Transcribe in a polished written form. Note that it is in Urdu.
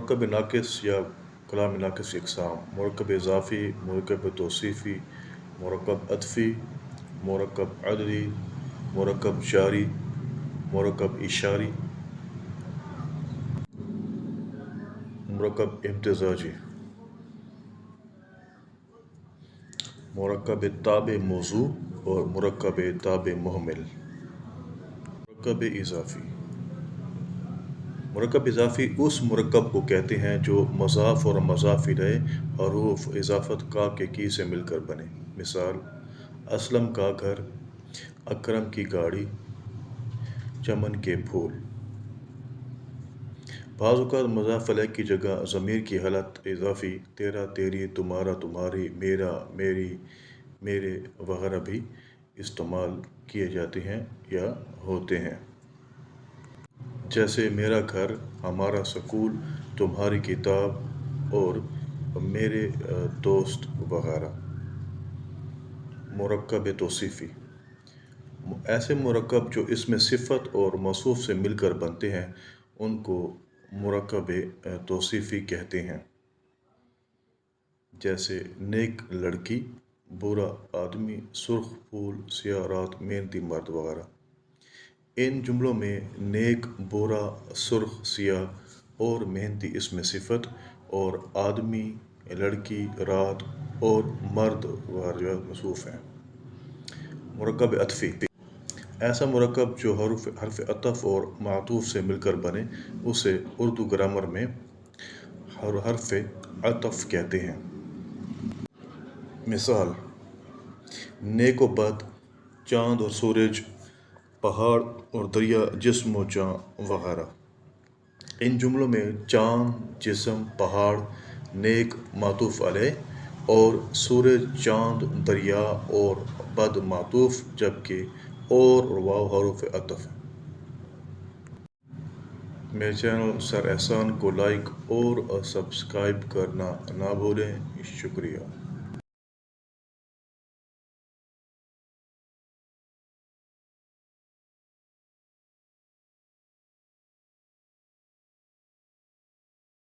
مرکب ناقص یا کلام ناقص کی اقسام: مرکب اضافی، مرکب توصیفی، مرکب عطفی، مرکب عددی، مرکب جاری، مرکب اشاری، مرکب امتزاجی، مرکب تابع موضوع اور مرکب تابع مہمل۔ مرکب اضافی: مرکب اضافی اس مرکب کو کہتے ہیں جو مضاف اور مضاف الیہ حروف اضافت کا کے کی سے مل کر بنے۔ مثال: اسلم کا گھر، اکرم کی گاڑی، چمن کے پھول۔ بعض اوقات مضاف الیہ کی جگہ ضمیر کی حالت اضافی تیرا، تیری، تمہارا، تمہاری، میرا، میری، میرے وغیرہ بھی استعمال کیے جاتے ہیں یا ہوتے ہیں، جیسے میرا گھر، ہمارا سکول، تمہاری کتاب اور میرے دوست وغیرہ۔ مرکب توصیفی: ایسے مرکب جو اسم صفت اور موصوف سے مل کر بنتے ہیں ان کو مرکب توصیفی کہتے ہیں، جیسے نیک لڑکی، برا آدمی، سرخ پھول، سیاہ رات، محنتی مرد وغیرہ۔ ان جملوں میں نیک، برا، سرخ، سیاہ اور محنتی اسم صفت اور آدمی، لڑکی، رات اور مرد وغیرہ موصوف ہیں۔ مرکب عطفی: ایسا مرکب جو حرف عطف اور معطوف سے مل کر بنے اسے اردو گرامر میں حرف عطف کہتے ہیں۔ مثال: نیک و بد، چاند اور سورج، پہاڑ اور دریا، جسم و جاں وغیرہ۔ ان جملوں میں چاند، جسم، پہاڑ، نیک معطوف علیہ اور سورج، چاند، دریا اور بد معطوف، جبکہ اور واو حروف عطف ہیں۔ میرے چینل سر احسان کو لائک اور سبسکرائب کرنا نہ بھولیں۔ شکریہ۔